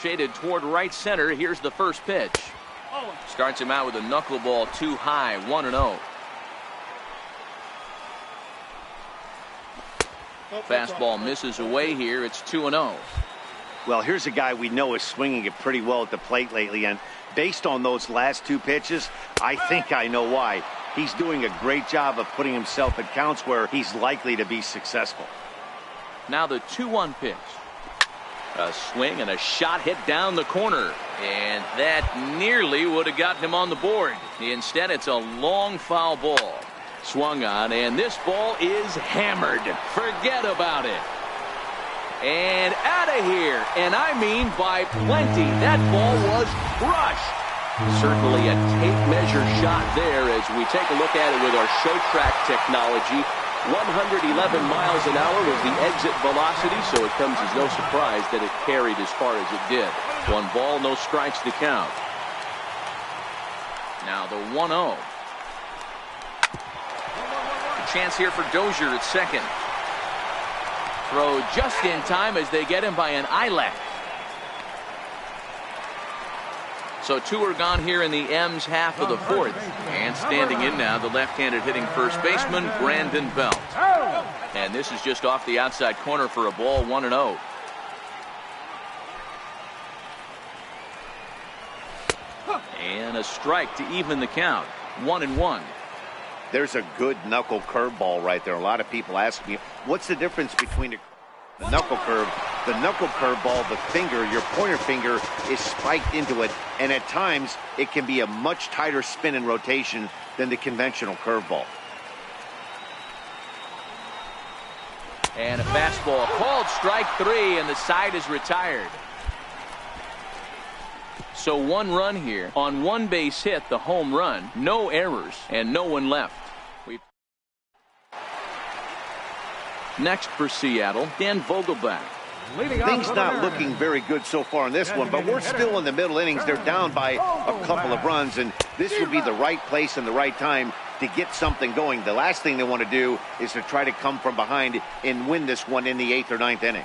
shaded toward right center. Here's the first pitch. Starts him out with a knuckleball too high, 1-0. Fastball misses away here. It's 2-0. Well, here's a guy we know is swinging it pretty well at the plate lately, and based on those last two pitches, I think I know why. He's doing a great job of putting himself at counts where he's likely to be successful. Now the 2-1 pitch. A swing and a shot hit down the corner, and that nearly would have gotten him on the board. Instead, it's a long foul ball. Swung on, and this ball is hammered. Forget about it. And out of here, and I mean by plenty. That ball was crushed. Certainly a tape measure shot there as we take a look at it with our show track technology. 111 miles an hour was the exit velocity, so it comes as no surprise that it carried as far as it did. 1 ball, no strikes to count. Now the 1-0. Chance here for Dozier at second. Throw just in time as they get him by an Ilek. So 2 are gone here in the M's half of the 4th. And standing in now, the left-handed hitting first baseman, Brandon Belt. And this is just off the outside corner for a ball, 1-0. And a strike to even the count, 1-1. There's a good knuckle curveball right there. A lot of people ask me, what's the difference between the knuckle curve? The knuckle curveball, the finger, your pointer finger is spiked into it, and at times it can be a much tighter spin and rotation than the conventional curveball. And a fastball called strike 3, and the side is retired. So 1 run here on 1 base hit, the home run, no errors, and no one left. Next for Seattle, Dan Vogelbach. Things not looking very good so far in this one, but we're still in the middle innings. They're down by a couple of runs, and this would be the right place and the right time to get something going. The last thing they want to do is to try to come from behind and win this one in the 8th or 9th inning.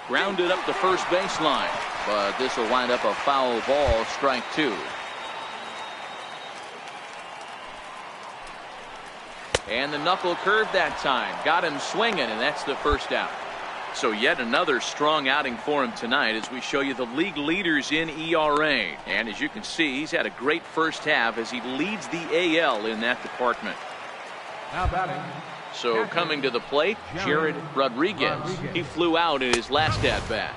Grounded up the first baseline, but this will wind up a foul ball, strike 2. And the knuckle curve that time got him swinging, and that's the first out. So yet another strong outing for him tonight as we show you the league leaders in ERA. And as you can see, he's had a great first half as he leads the AL in that department. Now batting. So coming to the plate, Jared Rodriguez. He flew out in his last at-bat.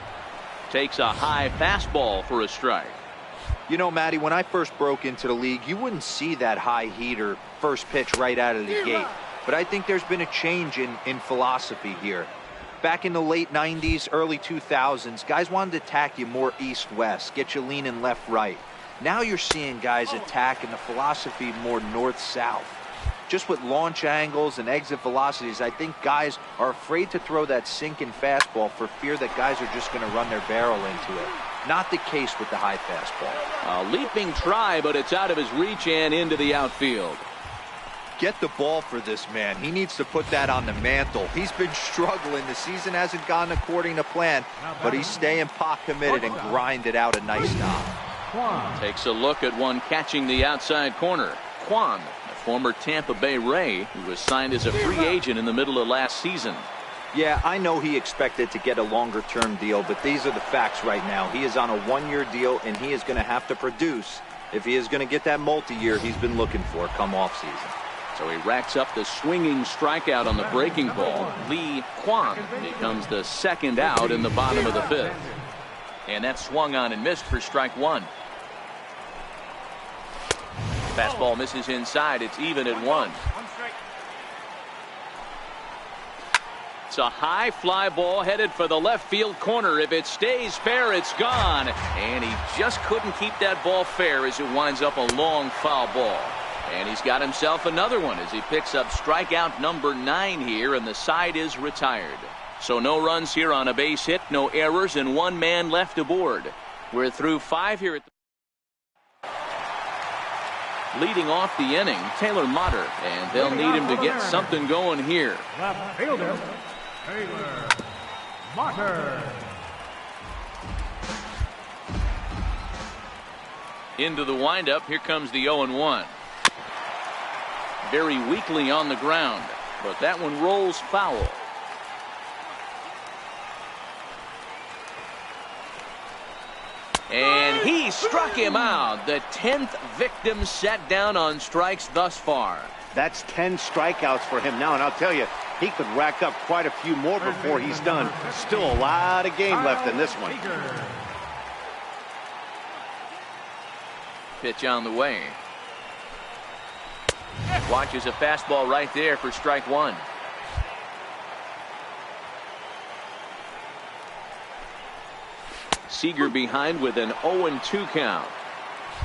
Takes a high fastball for a strike. You know, Matty, when I first broke into the league, you wouldn't see that high heater first pitch right out of the gate. But I think there's been a change in philosophy here. Back in the late 90s, early 2000s, guys wanted to attack you more east-west, get you leaning left-right. Now you're seeing guys attack in the philosophy more north-south. Just with launch angles and exit velocities, I think guys are afraid to throw that sinking fastball for fear that guys are just going to run their barrel into it. Not the case with the high fastball. A leaping try, but it's out of his reach and into the outfield. Get the ball for this man. He needs to put that on the mantle. He's been struggling. The season hasn't gone according to plan, but he's staying pot committed and grinded out a nice knock. Takes a look at one catching the outside corner. Kwan, a former Tampa Bay Ray, who was signed as a free agent in the middle of last season. Yeah, I know he expected to get a longer-term deal, but these are the facts right now. He is on a 1-year deal, and he is going to have to produce if he is going to get that multi-year he's been looking for come off-season. So he racks up the swinging strikeout on the breaking ball. Lee Kwan becomes the second out in the bottom of the 5th. And that swung on and missed for strike 1. Fastball misses inside. It's even at 1. It's a high fly ball headed for the left field corner. If it stays fair, it's gone. And he just couldn't keep that ball fair as it winds up a long foul ball. And he's got himself another one as he picks up strikeout number 9 here, and the side is retired. So no runs here on a base hit, no errors, and 1 man left aboard. We're through 5 here at the leading off the inning, Taylor Motter, and they'll need him to get something going here. Left fielder, Taylor Motter. Into the windup. Here comes the 0-1. Very weakly on the ground, but that one rolls foul. And he struck him out. The 10th victim set down on strikes thus far. That's 10 strikeouts for him now, and I'll tell you, he could rack up quite a few more before he's done. Still a lot of game left in this one. Pitch on the way. Watches a fastball right there for strike one. Seager behind with an 0-2 count.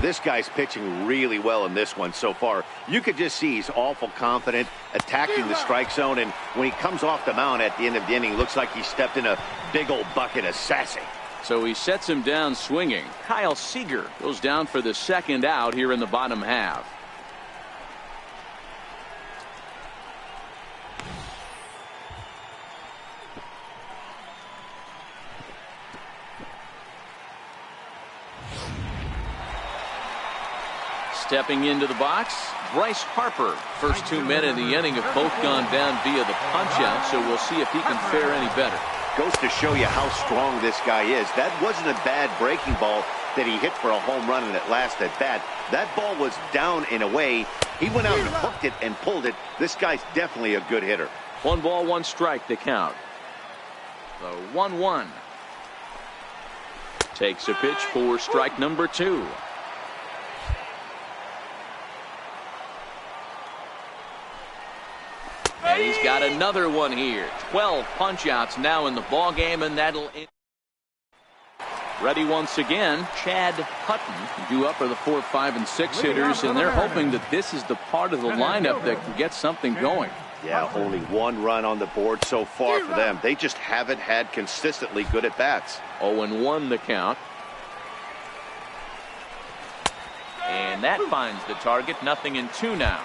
This guy's pitching really well in this one so far. You could just see he's awful confident, attacking the strike zone, and when he comes off the mound at the end of the inning, looks like he stepped in a big old bucket of sassy. So he sets him down swinging. Kyle Seager goes down for the second out here in the bottom half. Stepping into the box, Bryce Harper. First 2 men in the inning have both gone down via the punch-out, so we'll see if he can fare any better. Goes to show you how strong this guy is. That wasn't a bad breaking ball that he hit for a home run in that last at bat. That ball was down and away. He went out and hooked it and pulled it. This guy's definitely a good hitter. 1 ball, 1 strike to count. The 1-1. Takes a pitch for strike number 2. And he's got another one here. 12 punch-outs now in the ball game, and that'll end. Ready once again, Chad Hutton due up for the 4, 5, and 6 hitters, and they're hoping that this is the part of the lineup that can get something going. Yeah, only 1 run on the board so far for them. They just haven't had consistently good at bats. 0-1 the count. And that finds the target. 0-2 now.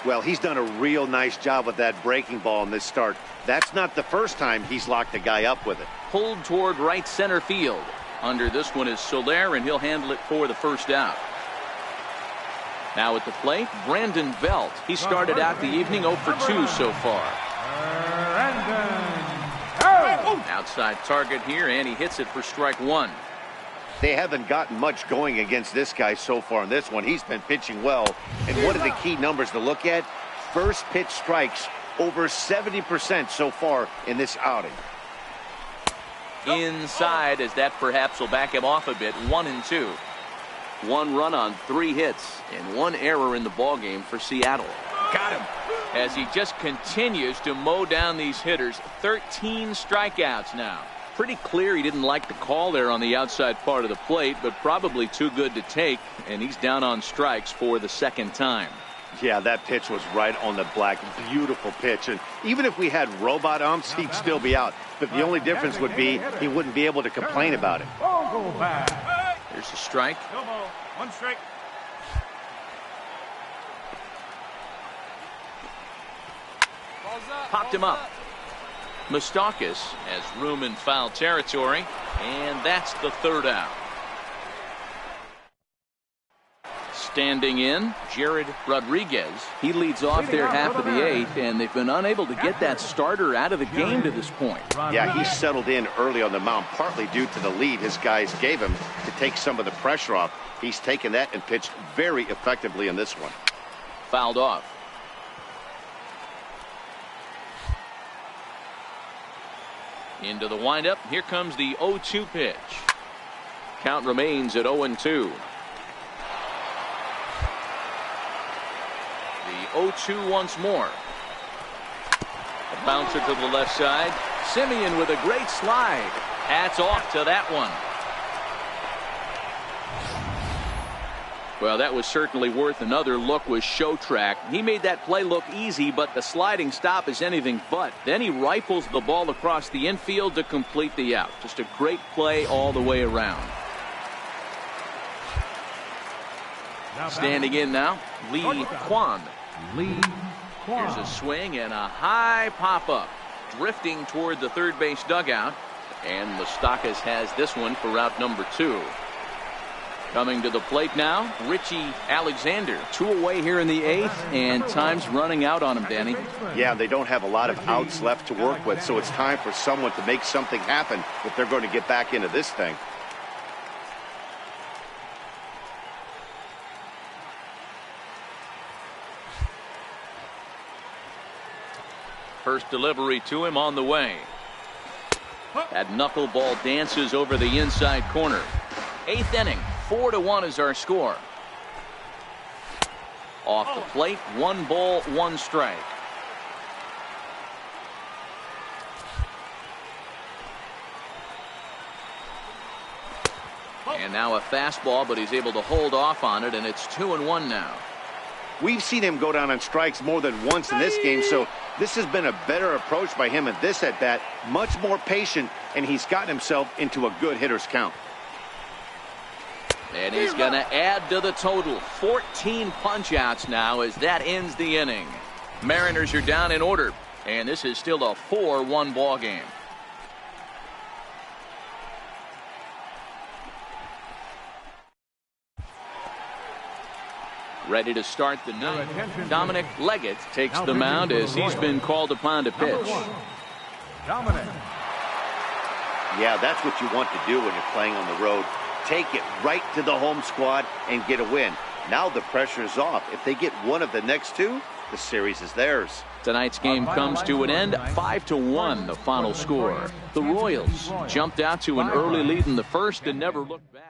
Well, he's done a real nice job with that breaking ball in this start. That's not the first time he's locked a guy up with it. Pulled toward right center field. Under this one is Soler, and he'll handle it for the first out. Now at the plate, Brandon Belt. He started out the evening 0 for 2 so far. Outside target here, and he hits it for strike 1. They haven't gotten much going against this guy so far in this one. He's been pitching well. And one of the key numbers to look at, first pitch strikes over 70% so far in this outing. Inside, as that perhaps will back him off a bit. 1-2. 1 run on 3 hits and 1 error in the ballgame for Seattle. Got him. As he just continues to mow down these hitters. 13 strikeouts now. Pretty clear he didn't like the call there on the outside part of the plate, but probably too good to take, and he's down on strikes for the second time. Yeah, that pitch was right on the black. Beautiful pitch. And even if we had robot umps, he'd still be out. But the only difference would be he wouldn't be able to complain about it. Here's a strike. 1 strike. Popped him up. Moustakas has room in foul territory, and that's the 3rd out. Standing in, Jared Rodriguez. He leads off their half of the 8th, and they've been unable to get that starter out of the game to this point. Yeah, he settled in early on the mound, partly due to the lead his guys gave him to take some of the pressure off. He's taken that and pitched very effectively in this one. Fouled off. Into the windup. Here comes the 0-2 pitch. Count remains at 0-2. The 0-2 once more. A bouncer to the left side. Simeon with a great slide. Hats off to that one. Well, that was certainly worth another look with Showtrack. He made that play look easy, but the sliding stop is anything but. Then he rifles the ball across the infield to complete the out. Just a great play all the way around. Standing in now, Lee Kwan. Here's a swing and a high pop-up. Drifting toward the third base dugout. And Moustakas has this one for route number 2. Coming to the plate now, Richie Alexander. 2 away here in the 8th, and time's running out on him, Danny. Yeah, they don't have a lot of outs left to work with, so it's time for someone to make something happen if they're going to get back into this thing. First delivery to him on the way. That knuckleball dances over the inside corner. 8th inning, 4-1 is our score. Off the plate, 1 ball, 1 strike. And now a fastball, but he's able to hold off on it, and it's 2-1 now. We've seen him go down on strikes more than once in this game, so this has been a better approach by him at this at-bat. Much more patient, and he's gotten himself into a good hitter's count. And he's going to add to the total. 14 punch-outs now as that ends the inning. Mariners are down in order, and this is still a 4-1 ball game. Ready to start the ninth. Dominic Leggett takes the mound as he's been called upon to pitch. Dominic. Yeah, that's what you want to do when you're playing on the road. Take it right to the home squad and get a win. Now the pressure is off. If they get one of the next 2, the series is theirs. Tonight's game comes to an end, 5-1 the final score. The Royals jumped out to an early lead in the first and never looked back.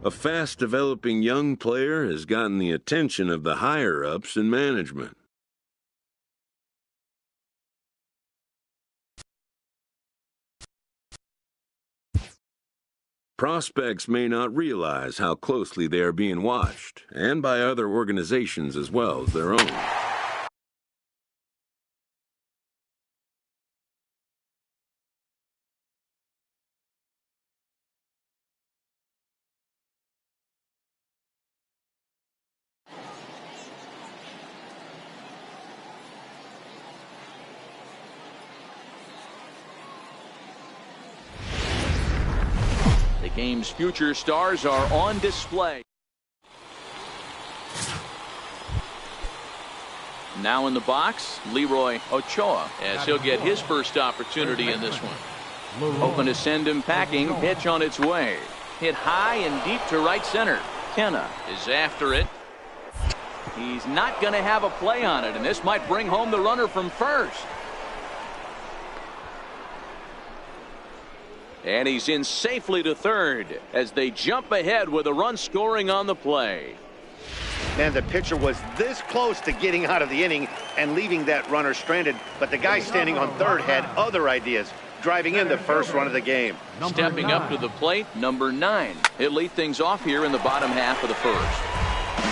A fast-developing young player has gotten the attention of the higher-ups in management. Prospects may not realize how closely they are being watched, and by other organizations as well as their own. The game's future stars are on display. Now in the box, Leroy Ochoa, as he'll get his first opportunity in this one. Hoping to send him packing. Pitch on its way. Hit high and deep to right center. Kenna is after it. He's not going to have a play on it, and this might bring home the runner from first. And he's in safely to third as they jump ahead with a run scoring on the play. And the pitcher was this close to getting out of the inning and leaving that runner stranded, but the guy standing on third had other ideas, driving in the first run of the game. Stepping up to the plate, number 9. He'll lead things off here in the bottom half of the first.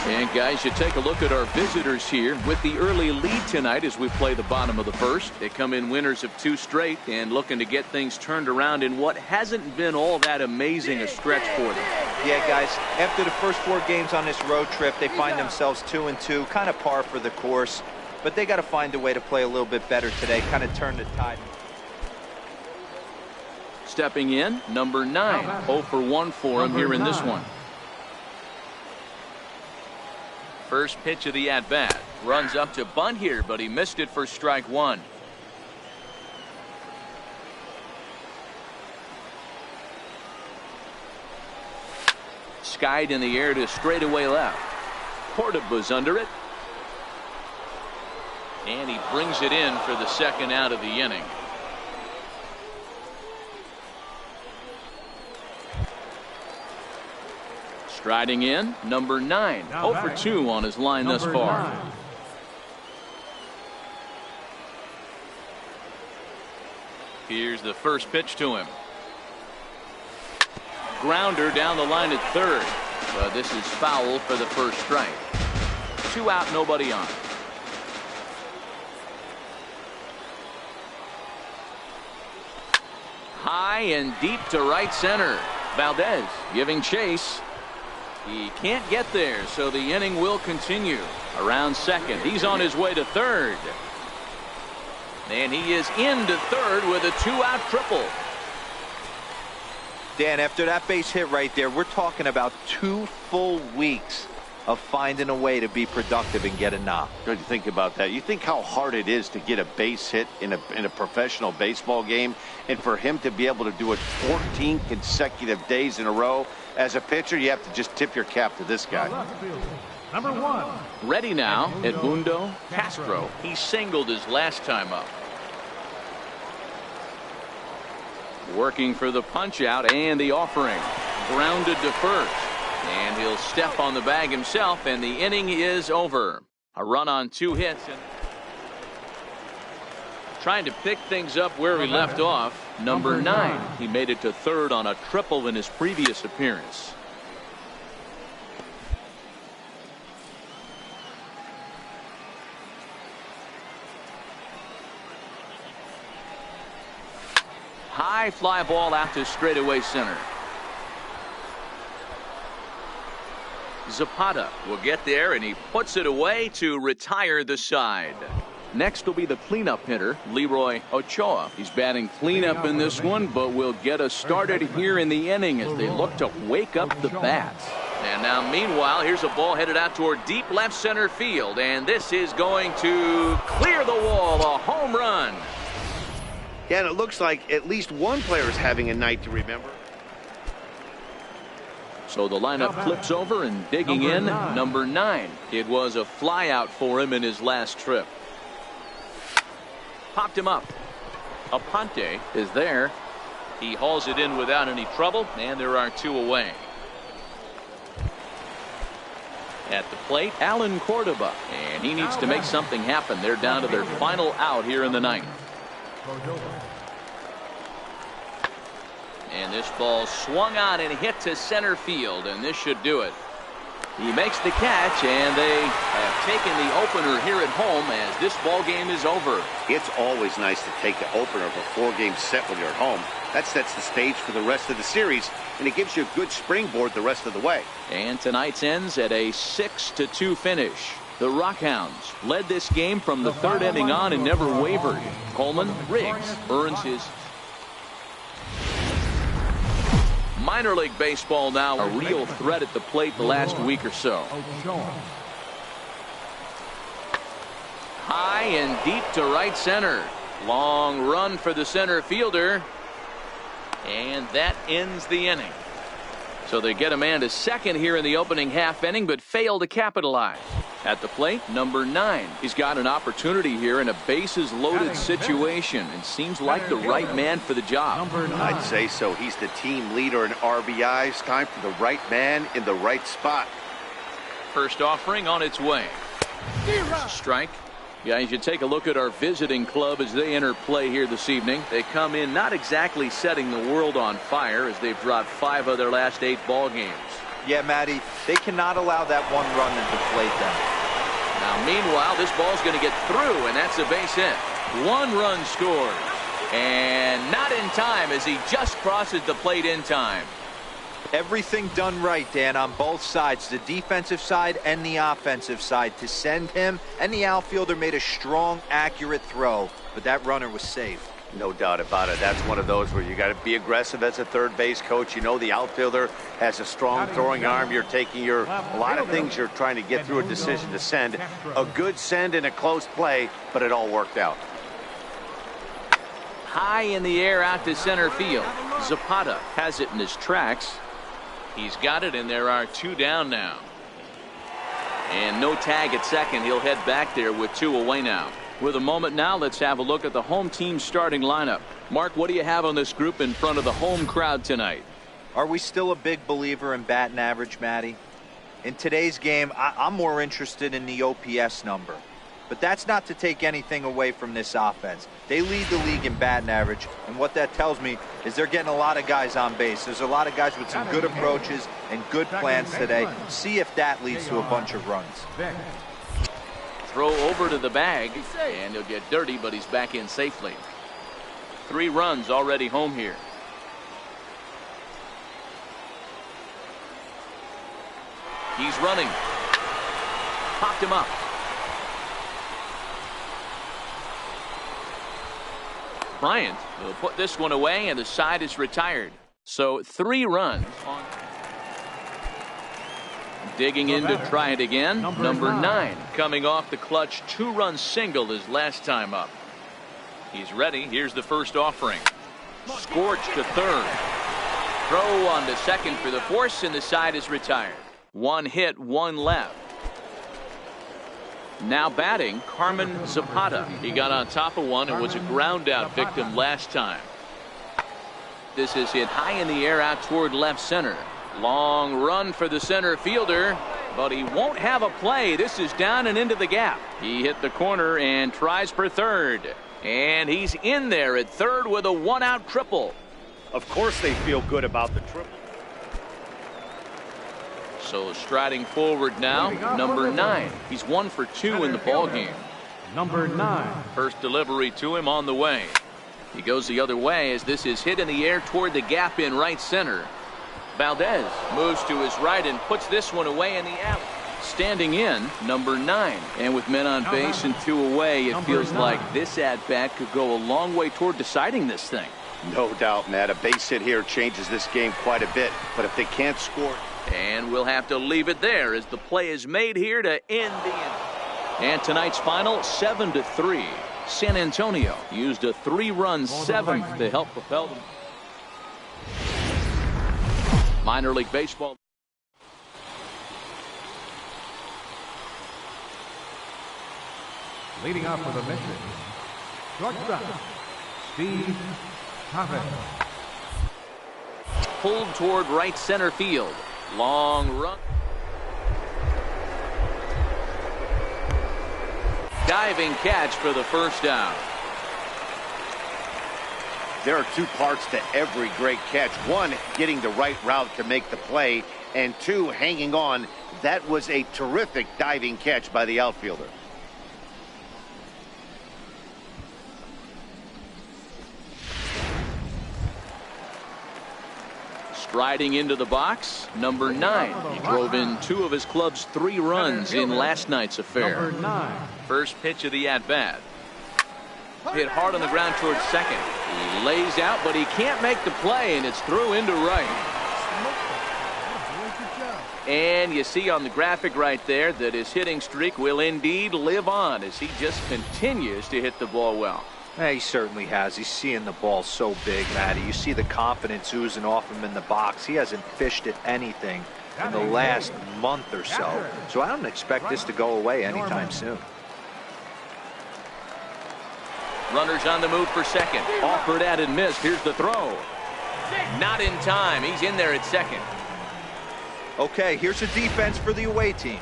And guys, you take a look at our visitors here with the early lead tonight as we play the bottom of the first. They come in winners of 2 straight and looking to get things turned around in what hasn't been all that amazing a stretch for them. Yeah, guys, after the first 4 games on this road trip, they find themselves 2-2, kind of par for the course. But they got to find a way to play a little bit better today, kind of turn the tide. Stepping in, number 9. 0 for 1 for him here in this one. First pitch of the at-bat. Runs up to bunt here, but he missed it for strike 1. Skied in the air to straightaway left. Cordoba's under it. And he brings it in for the second out of the inning. Striding in, number 9. 0 for 2 on his line thus far. Here's the first pitch to him. Grounder down the line at third. But this is foul for the first strike. 2 out, nobody on. High and deep to right center. Valdez giving chase. He can't get there, so the inning will continue. Around second, he's on his way to third. And he is into third with a 2-out triple. Dan, after that base hit right there, we're talking about 2 full weeks of finding a way to be productive and get a knock. Good to think about that. You think how hard it is to get a base hit in a professional baseball game, and for him to be able to do it 14 consecutive days in a row. As a pitcher, you have to just tip your cap to this guy. Number 1. Ready now, Edmundo Castro. He singled his last time up. Working for the punch out and the offering. Grounded to first. And he'll step on the bag himself, and the inning is over. A run on 2 hits. Trying to pick things up where he left off. Number 9. He made it to third on a triple in his previous appearance. High fly ball out to straightaway center. Zapata will get there, and he puts it away to retire the side. Next will be the cleanup hitter, Leroy Ochoa. He's batting cleanup in this one, but will get us started here in the inning as they look to wake up the bats. And now, meanwhile, here's a ball headed out toward deep left center field, and this is going to clear the wall, a home run. Yeah, and it looks like at least one player is having a night to remember. So the lineup flips over, and digging in, number 9. It was a fly out for him in his last trip. Popped him up. Aponte is there. He hauls it in without any trouble, and there are 2 away. At the plate, Alan Cordoba, and he needs to make something happen. They're down to their final out here in the 9th. And this ball swung on and hit to center field, and this should do it. He makes the catch, and they have taken the opener here at home as this ball game is over. It's always nice to take the opener of a 4-game set when you're at home. That sets the stage for the rest of the series, and it gives you a good springboard the rest of the way. And tonight's ends at a 6-2 finish. The Rockhounds led this game from the 3rd inning on and never wavered. Coleman Riggs earns his minor league baseball now, a real threat at the plate the last week or so. High and deep to right center. Long run for the center fielder. And that ends the inning. So they get a man to second here in the opening half inning, but fail to capitalize. At the plate, number 9. He's got an opportunity here in a bases loaded situation and seems like the right man for the job. I'd say so. He's the team leader in RBIs. Time for the right man in the right spot. First offering on its way. Strike. Guys, you take a look at our visiting club as they enter play here this evening. They come in not exactly setting the world on fire as they've dropped 5 of their last 8 ball games. Yeah, Matty, they cannot allow that one run to deflate them. Now, meanwhile, this ball's going to get through, and that's a base hit. 1 run scored. And not in time as he just crosses the plate in time. Everything done right, Dan, on both sides, the defensive side and the offensive side. To send him, and the outfielder made a strong, accurate throw, but that runner was safe. No doubt about it. That's one of those where you got to be aggressive as a third base coach. You know the outfielder has a strong throwing arm. You're taking a lot of things you're trying to get through a decision to send. A good send and a close play, but it all worked out. High in the air out to center field. Zapata has it in his tracks. He's got it, and there are 2 down now. And no tag at second. He'll head back there with 2 away now. With a moment now, let's have a look at the home team's starting lineup. Mark, what do you have on this group in front of the home crowd tonight? Are we still a big believer in batting average, Matty? In today's game, I'm more interested in the OPS number. But that's not to take anything away from this offense. They lead the league in batting average, and what that tells me is they're getting a lot of guys on base. There's a lot of guys with some good approaches and good plans today. See if that leads to a bunch of runs. Throw over to the bag, and he'll get dirty, but he's back in safely. 3 runs already home here. He's running. Popped him up. Bryant will put this one away, and the side is retired. So 3 runs. Digging in to try it again. Number 9 coming off the clutch 2-run single his last time up. He's ready. Here's the first offering. Scorched to third. Throw on to second for the force, and the side is retired. 1 hit, 1 left. Now batting, Carmen Zapata. He got on top of one and was a ground out victim last time. This is hit high in the air out toward left center. Long run for the center fielder, but he won't have a play. This is down and into the gap. He hit the corner and tries for third. And he's in there at third with a one-out triple. Of course they feel good about the triple. So striding forward now, number 9. He's 1 for 2 in the ballgame. Number 9. First delivery to him on the way. He goes the other way as this is hit in the air toward the gap in right center. Valdez moves to his right and puts this one away in the alley. Standing in, number 9. And with men on base and 2 away, it feels like this at-bat could go a long way toward deciding this thing. No doubt, Matt. A base hit here changes this game quite a bit. But if they can't score... And we'll have to leave it there as the play is made here to end the inning. And tonight's final, 7-3. San Antonio used a 3-run 7th to help propel them. Minor League Baseball. Leading off for the Mets, shortstop, Steve Harvey. Pulled toward right center field. Long run. Diving catch for the first down. There are 2 parts to every great catch. 1, getting the right route to make the play. And 2, hanging on. That was a terrific diving catch by the outfielder. Striding into the box, number 9. He drove in 2 of his club's 3 runs in last night's affair. Number 9. First pitch of the at-bat. Hit hard on the ground towards second. He lays out, but he can't make the play, and it's through into right. And you see on the graphic right there that his hitting streak will indeed live on as he just continues to hit the ball well. Yeah, he certainly has. He's seeing the ball so big, Matty. You see the confidence oozing off him in the box. He hasn't fished at anything in the last month or so. So I don't expect this to go away anytime soon. Runners on the move for second. Offered at and missed. Here's the throw. Not in time. He's in there at second. Okay, here's a defense for the away team.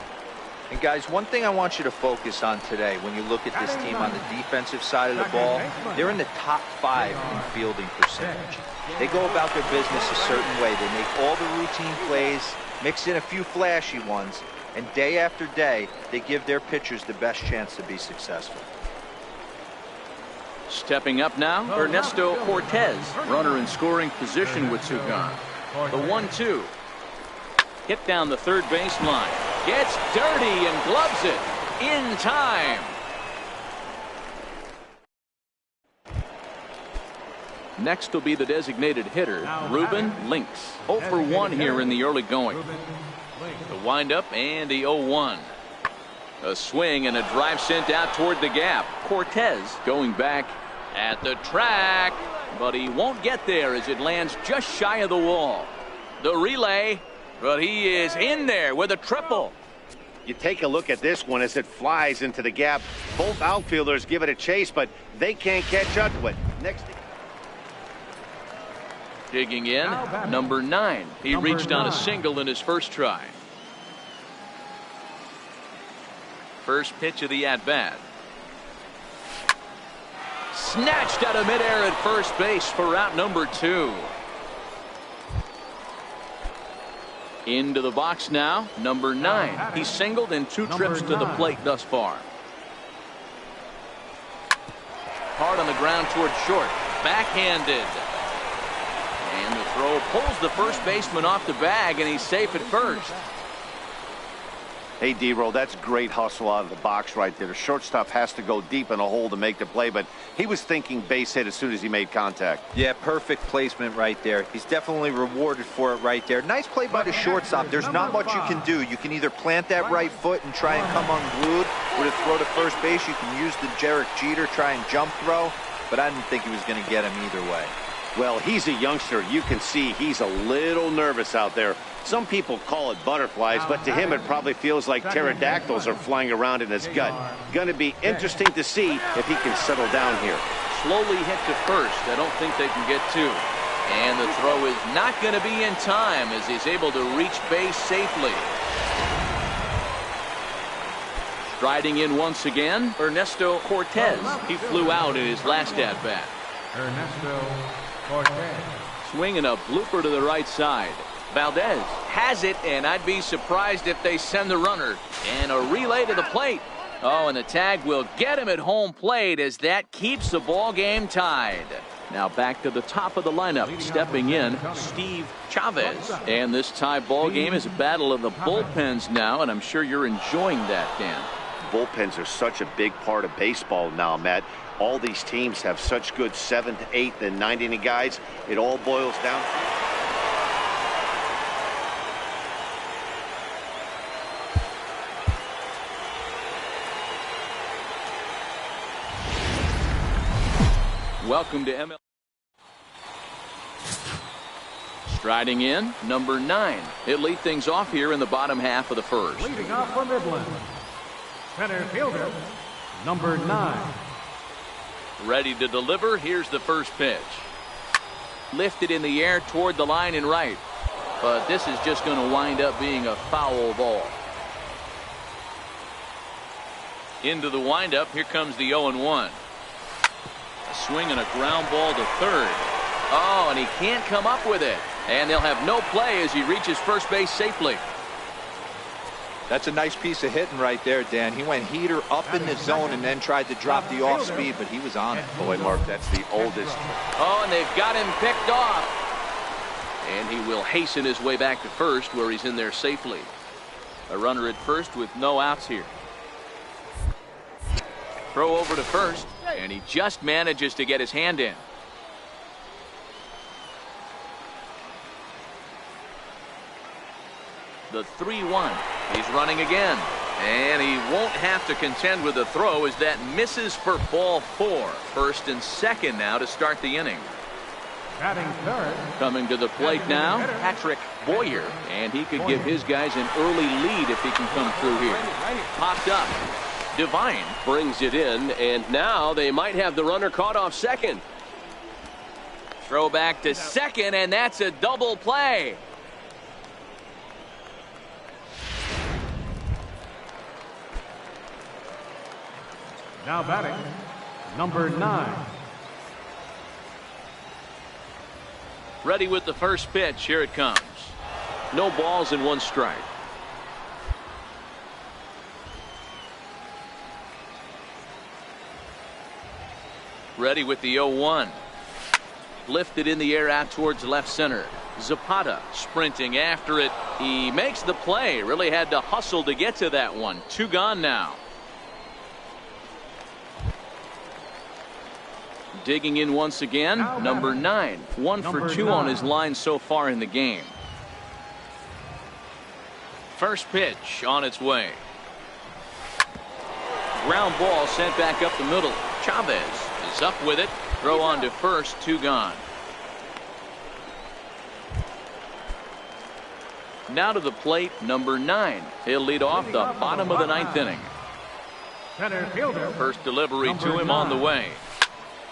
And guys, one thing I want you to focus on today when you look at this team on the defensive side of the ball, they're in the top 5 in fielding percentage. They go about their business a certain way. They make all the routine plays, mix in a few flashy ones, and day after day, they give their pitchers the best chance to be successful. Stepping up now, Ernesto Cortez, runner in scoring position with 2 gone. The 1-2. Hit down the third baseline. Gets dirty and gloves it in time. Next will be the designated hitter, Ruben Links. 0 for 1 here in the early going. The windup and the 0-1. A swing and a drive sent out toward the gap. Cortez going back at the track, but he won't get there as it lands just shy of the wall. The relay, but he is in there with a triple. You take a look at this one as it flies into the gap. Both outfielders give it a chase, but they can't catch up to it. Next. Digging in, number 9. He reached on a single in his first try. First pitch of the at-bat. Snatched out of midair at first base for out number 2. Into the box now, number 9. He's singled in 2 trips to the plate thus far. Hard on the ground toward short. Backhanded. And the throw pulls the first baseman off the bag, and he's safe at first. Hey, D-Roll, that's great hustle out of the box right there. The shortstop has to go deep in a hole to make the play, but he was thinking base hit as soon as he made contact. Yeah, perfect placement right there. He's definitely rewarded for it right there. Nice play by the shortstop. There's not much you can do. You can either plant that right foot and try and come unglued, or to throw to first base, you can use the Derek Jeter, try and jump throw, but I didn't think he was going to get him either way. Well, he's a youngster. You can see he's a little nervous out there. Some people call it butterflies, but to him it probably feels like pterodactyls are flying around in his gut. Going to be interesting to see if he can settle down here. Slowly hit to first. I don't think they can get 2. And the throw is not going to be in time as he's able to reach base safely. Striding in once again, Ernesto Cortez. He flew out in his last at-bat. Ernesto Cortez. Swinging a blooper to the right side. Valdez has it, and I'd be surprised if they send the runner. And a relay to the plate. Oh, and the tag will get him at home plate as that keeps the ball game tied. Now back to the top of the lineup, stepping in, Steve Chavez. And this tie ball game is a battle of the bullpens now, and I'm sure you're enjoying that, Dan. Bullpens are such a big part of baseball now, Matt. All these teams have such good 7th, 8th, and 9th inning guys. It all boils down to... Welcome to ML. Striding in, number 9. He'll lead things off here in the bottom half of the first. Leading off for Midland, center fielder, number 9. Ready to deliver. Here's the first pitch. Lifted in the air toward the line and right. But this is just going to wind up being a foul ball. Into the windup. Here comes the 0-1. A swing and a ground ball to third. Oh, and he can't come up with it. And they'll have no play as he reaches first base safely. That's a nice piece of hitting right there, Dan. He went heater up in the zone and then tried to drop the off speed, but he was on it. Boy, Mark, that's the oldest. Oh, and they've got him picked off. And he will hasten his way back to first, where he's in there safely. A runner at first with no outs here. Throw over to first, and he just manages to get his hand in. The 3-1. He's running again. And he won't have to contend with the throw as that misses for ball 4. First and second now to start the inning. Batting third. Coming to the plate now, Patrick Boyer. And he could give his guys an early lead if he can come through here. Popped up. Devine brings it in, and now they might have the runner caught off second. Throw back to second, and that's a double play. Now batting, number 9. Ready with the first pitch. Here it comes. No balls and 1 strike. Ready with the 0-1. Lifted in the air out towards left center. Zapata sprinting after it. He makes the play. Really had to hustle to get to that one. 2 gone now. Digging in once again, number 9. 1 for 2 on his line so far in the game. First pitch on its way. Ground ball sent back up the middle. Chavez is up with it. Throw on to first. 2 gone. Now to the plate, number 9. He'll lead off the bottom of the 9th inning. Center fielder. First delivery to him on the way.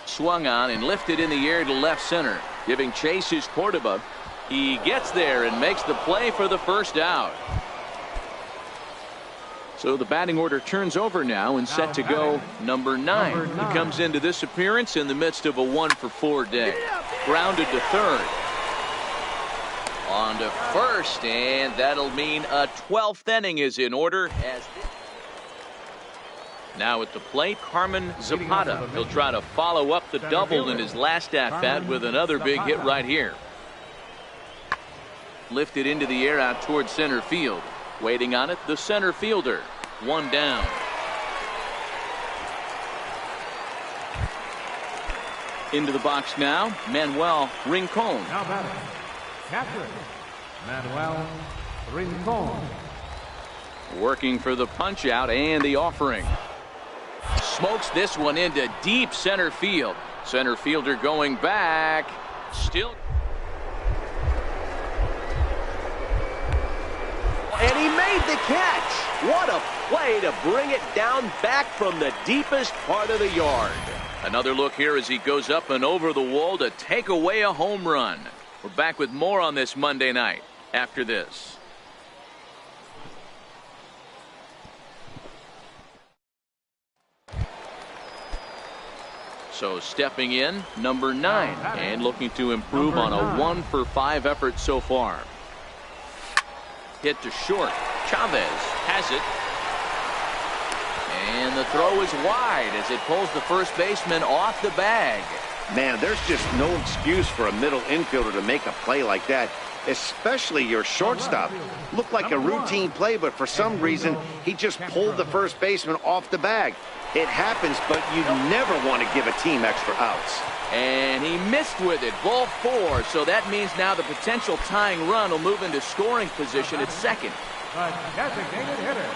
Swung on and lifted in the air to left center. Giving chase is Cordoba. He gets there and makes the play for the first out. So the batting order turns over now and set to go number 9. He comes into this appearance in the midst of a 1 for 4 day. Grounded to third. On to first, and that'll mean a 12th inning is in order. Now at the plate, Carmen Zapata. He'll try to follow up the double in his last at-bat with another big hit right here. Lifted into the air out towards center field. Waiting on it, the center fielder. 1 down. Into the box now, Manuel Rincon. Now batting, catcher, Manuel Rincon. Working for the punch out and the offering. Smokes this one into deep center field. Center fielder going back. Still. And he made the catch. What a play to bring it down back from the deepest part of the yard. Another look here as he goes up and over the wall to take away a home run. We're back with more on this Monday night after this. So stepping in, number 9, and looking to improve on a 1-for-5 effort so far. Hit to short. Chavez has it. And the throw is wide as it pulls the first baseman off the bag. Man, there's just no excuse for a middle infielder to make a play like that, especially your shortstop. Looked like a routine play, but for some reason, he just pulled the first baseman off the bag. It happens, but you never want to give a team extra outs. And he missed with it, ball 4, so that means now the potential tying run will move into scoring position at second.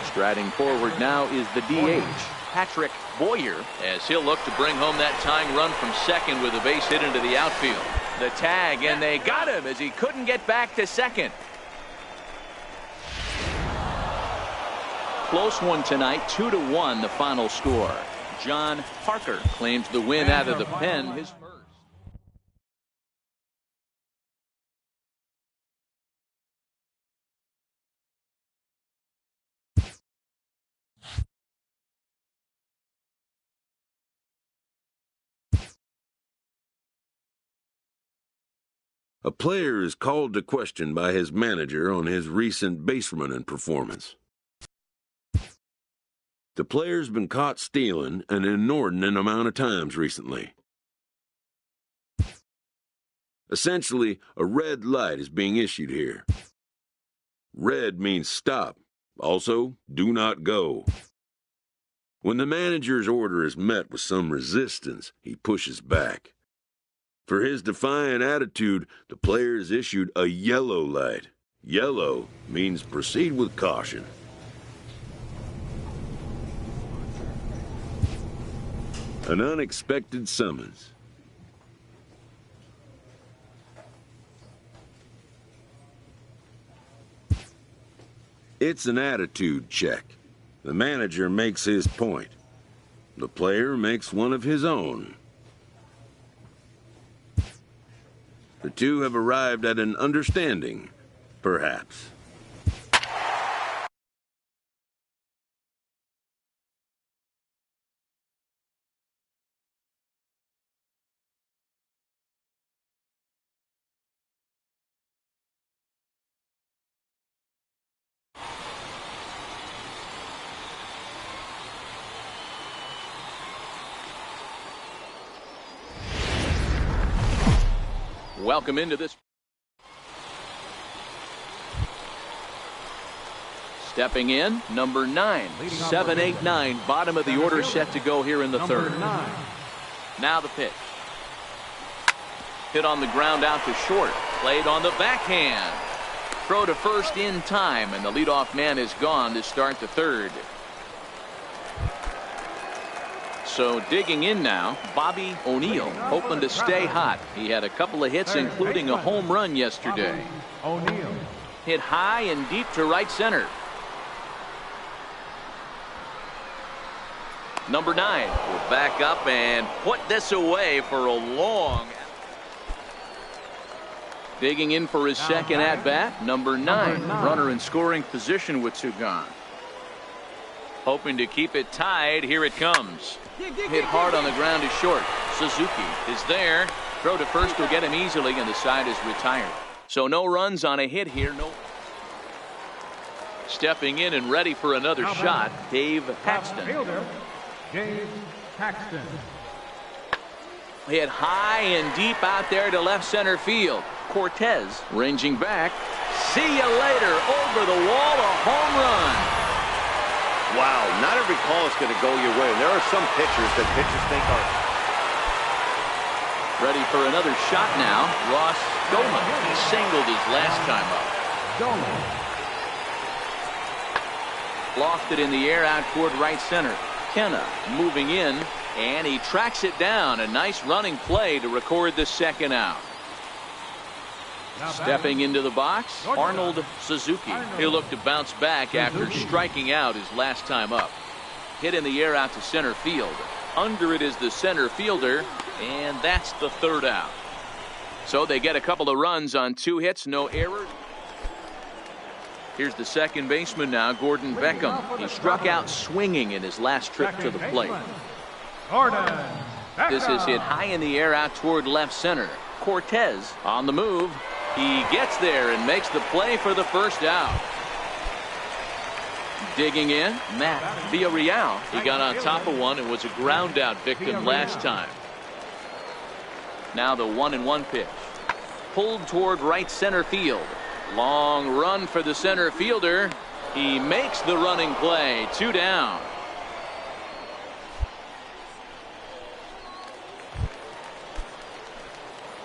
Striding forward now is the DH, Patrick Boyer, as he'll look to bring home that tying run from second with a base hit into the outfield. The tag, and they got him as he couldn't get back to second. Close one tonight, 2-1 the final score. John Parker claims the win out of the pen, his first. A player is called to question by his manager on his recent base running performance. The player's been caught stealing an inordinate amount of times recently. Essentially, a red light is being issued here. Red means stop. Also, do not go. When the manager's order is met with some resistance, he pushes back. For his defiant attitude, the player is issued a yellow light. Yellow means proceed with caution. An unexpected summons. It's an attitude check. The manager makes his point. The player makes one of his own. The two have arrived at an understanding, perhaps. Welcome into this. Stepping in, number 9, 7-8-9, bottom of the order set to go here in the third. Now the pitch. Hit on the ground out to short. Played on the backhand. Throw to first in time, and the leadoff man is gone to start the third. So digging in now, Bobby O'Neill, hoping to stay hot. He had a couple of hits, including a home run yesterday. Hit high and deep to right center. Number 9 will back up and put this away for a long. Digging in for his second at bat, number 9, runner in scoring position with two gone. Hoping to keep it tied. Here it comes. Hit hard on the ground to short. Suzuki is there. Throw to first will get him easily, and the side is retired. So no runs on a hit here. No. Stepping in and ready for another shot, Dave Paxton. Dave Paxton. Hit high and deep out there to left center field. Cortez ranging back. See you later. Over the wall, a home run. Wow, not every call is going to go your way. There are some pitchers that pitchers think are. Ready for another shot now. Ross Doman. He singled his last time up. Lofted in the air out toward right center. Kenna moving in, and he tracks it down. A nice running play to record the second out. Stepping into the box, Arnold Suzuki. He'll look to bounce back after striking out his last time up. Hit in the air out to center field. Under it is the center fielder, and that's the third out. So they get a couple of runs on 2 hits, no errors. Here's the second baseman now, Gordon Beckham. He struck out swinging in his last trip to the plate. Gordon This is hit high in the air out toward left center. Cortez on the move. He gets there and makes the play for the first out. Digging in, Matt Villarreal. He got on top of one and was a ground out victim last time. Now the 1-1 pitch. Pulled toward right center field. Long run for the center fielder. He makes the running play. 2 down.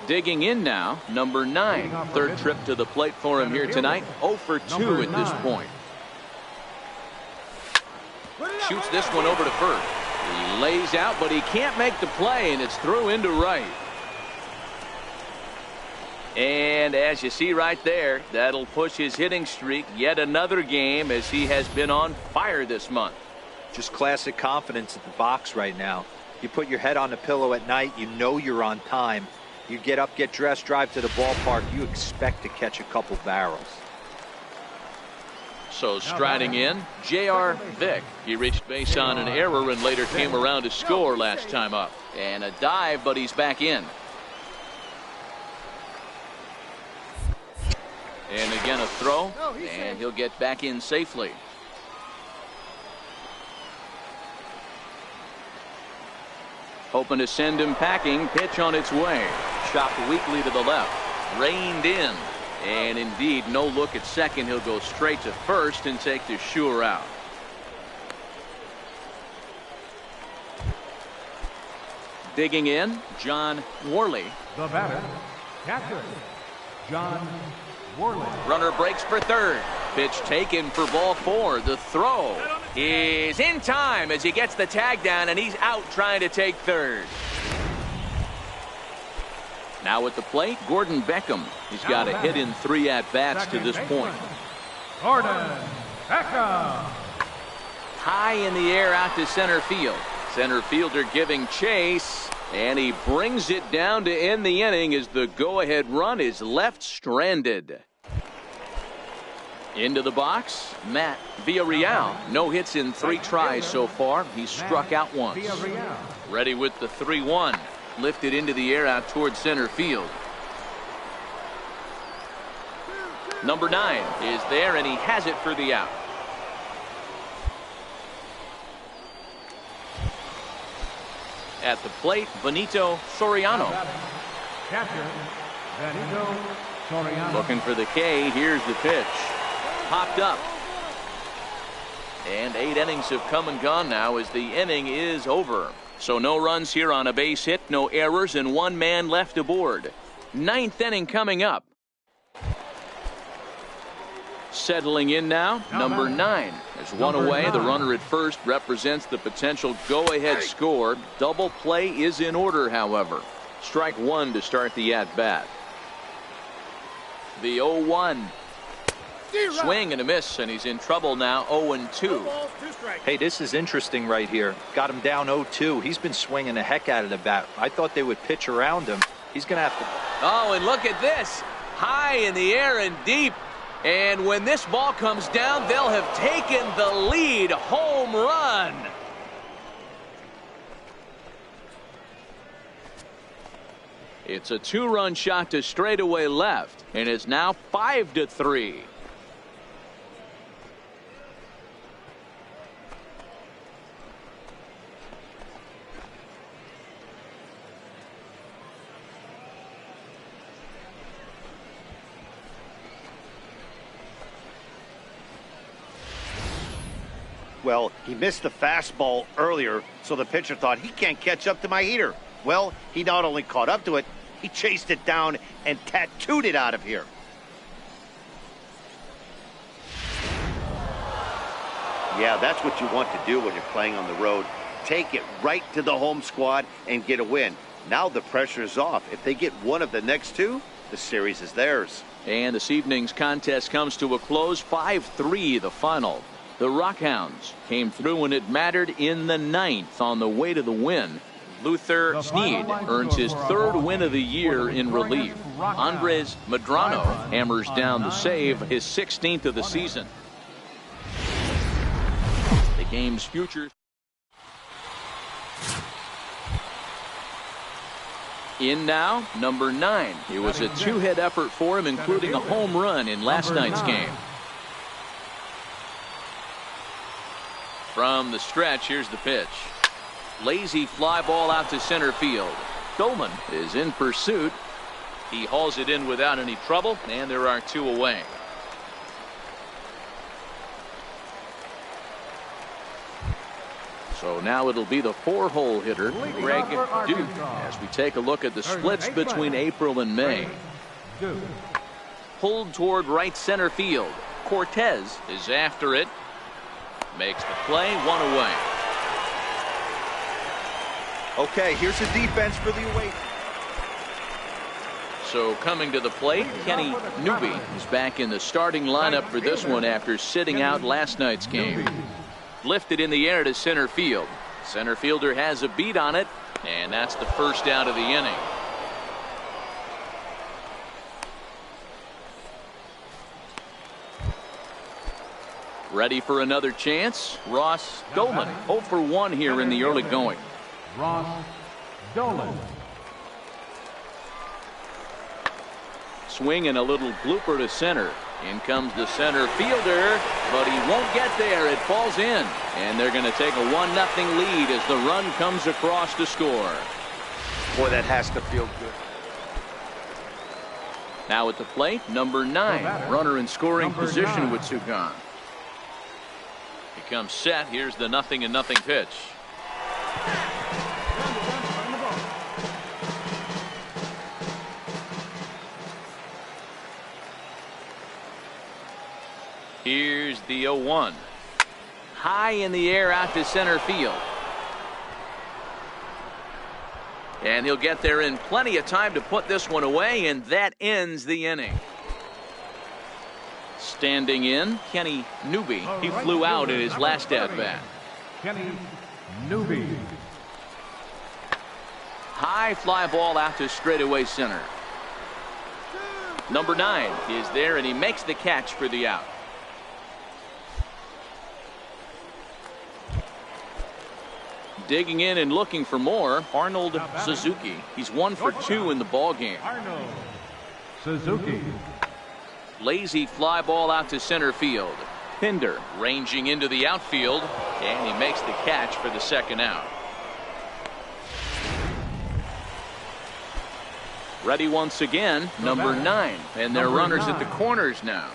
Digging in now, number 9. Third trip to the plate for him here tonight. 0 for 2 at this point. Shoots this one over to first. He lays out, but he can't make the play, and it's through into right. And as you see right there, that'll push his hitting streak yet another game as he has been on fire this month. Just classic confidence at the box right now. You put your head on the pillow at night, you know you're on time. You get up, get dressed, drive to the ballpark, you expect to catch a couple barrels. So striding in, J.R. Vick. He reached base on an error and later came around to score last time up. And a dive, but he's back in. And again a throw, and he'll get back in safely. Hoping to send him packing. Pitch on its way. Chopped weakly to the left. Reined in. And indeed, no look at second. He'll go straight to first and take the sure out. Digging in, John Worley. The batter, catcher, John Worley. Runner breaks for third. Pitch taken for ball 4. The throw is in time as he gets the tag down, and he's out trying to take third. Now at the plate, Gordon Beckham. He's got a hit in 3 at-bats to this point. Gordon Beckham. High in the air out to center field. Center fielder giving chase, and he brings it down to end the inning as the go-ahead run is left stranded. Into the box, Matt Villarreal. No hits in 3 tries so far. He's struck out once. Ready with the 3-1. Lifted into the air out towards center field. Number 9 is there, and he has it for the out. At the plate, Benito Soriano. Catcher, Benito Soriano. Looking for the K. Here's the pitch. Popped up. And 8 innings have come and gone now as the inning is over. So no runs here on a base hit, no errors, and 1 man left aboard. 9th inning coming up. Settling in now, number 9. There's 1 away. The runner at first represents the potential go-ahead score. Double play is in order, however. Strike 1 to start the at-bat. The 0-1. Swing and a miss, and he's in trouble now. 0-2. Hey, this is interesting right here. Got him down 0-2. He's been swinging the heck out of the bat. I thought they would pitch around him. He's going to have to. Oh, and look at this. High in the air and deep. And when this ball comes down, they'll have taken the lead. Home run. It's a 2-run shot to straightaway left, and it's now 5-3. Well, he missed the fastball earlier, so the pitcher thought he can't catch up to my heater. Well, he not only caught up to it, he chased it down and tattooed it out of here. Yeah, that's what you want to do when you're playing on the road. Take it right to the home squad and get a win. Now the pressure is off. If they get one of the next 2, the series is theirs. And this evening's contest comes to a close. 5-3 the final. The Rockhounds came through when it mattered in the 9th on the way to the win. Luther Sneed earns his 3rd win of the year in relief. Andres Medrano hammers down the save, his 16th of the season. The game's future. In now, number 9. It was a 2-hit effort for him, including a home run in last night's game. From the stretch, here's the pitch. Lazy fly ball out to center field. Doman is in pursuit. He hauls it in without any trouble, and there are 2 away. So now it'll be the 4-hole hitter, Greg Duke, as we take a look at the splits between April and May. Pulled toward right center field. Cortez is after it. Makes the play, 1 away. Okay, here's the defense for the away. So coming to the plate, Kenny Newby is back in the starting lineup for this one after sitting out last night's game. Lifted in the air to center field. Center fielder has a beat on it, and that's the first out of the inning. Ready for another chance? Ross Dolan, 0 for 1 here in the early going. Ross Dolan. Swing and a little blooper to center. In comes the center fielder, but he won't get there. It falls in, and they're going to take a 1-0 lead as the run comes across to score. Boy, that has to feel good. Now at the plate, number 9, runner in scoring position with Sugan. He comes set. Here's the 0-0 pitch. Here's the 0-1. High in the air out to center field. And he'll get there in plenty of time to put this one away, and that ends the inning. Standing in, Kenny Newby. He flew out in his last at-bat. Kenny Newby. High fly ball out to straightaway center. Number 9 is there, and he makes the catch for the out. Digging in and looking for more, Arnold Suzuki. He's 1 for 2 in the ball game. Arnold Suzuki. Lazy fly ball out to center field. Pinder ranging into the outfield, and he makes the catch for the second out. Ready once again, number 9, and their runners at the corners now.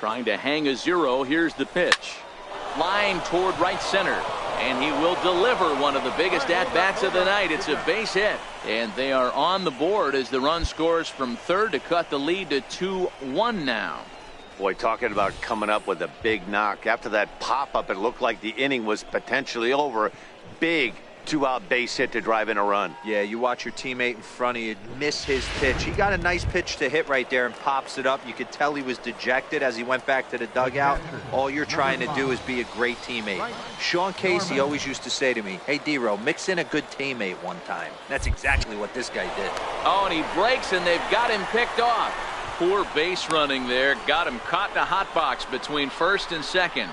Trying to hang a 0. Here's the pitch. Flying toward right center, and he will deliver one of the biggest at-bats of the night. It's a base hit, and they are on the board as the run scores from third to cut the lead to 2-1 now. Boy, talking about coming up with a big knock. After that pop-up, it looked like the inning was potentially over. Big 2-out base hit to drive in a run. Yeah, you watch your teammate in front of you miss his pitch. He got a nice pitch to hit right there and pops it up. You could tell he was dejected as he went back to the dugout. All you're trying to do is be a great teammate. Sean Casey always used to say to me, hey, D-Row, mix in a good teammate one time. That's exactly what this guy did. Oh, and he breaks, and they've got him picked off. Poor base running there. Got him caught in a hot box between first and second.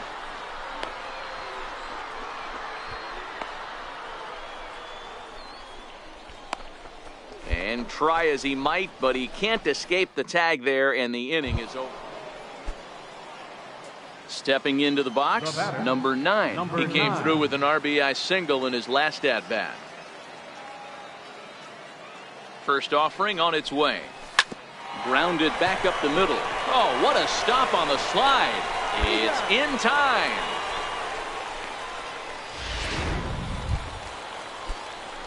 And try as he might, but he can't escape the tag there, and the inning is over. Stepping into the box, number 9. He came through with an RBI single in his last at-bat. First offering on its way. Grounded back up the middle. Oh, what a stop on the slide. It's in time.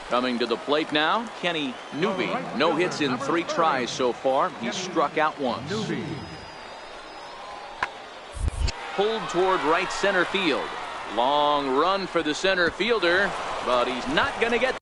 Coming to the plate now, Kenny Newby. No hits in 3 tries so far. He's struck out once. Pulled toward right center field. Long run for the center fielder, but he's not going to get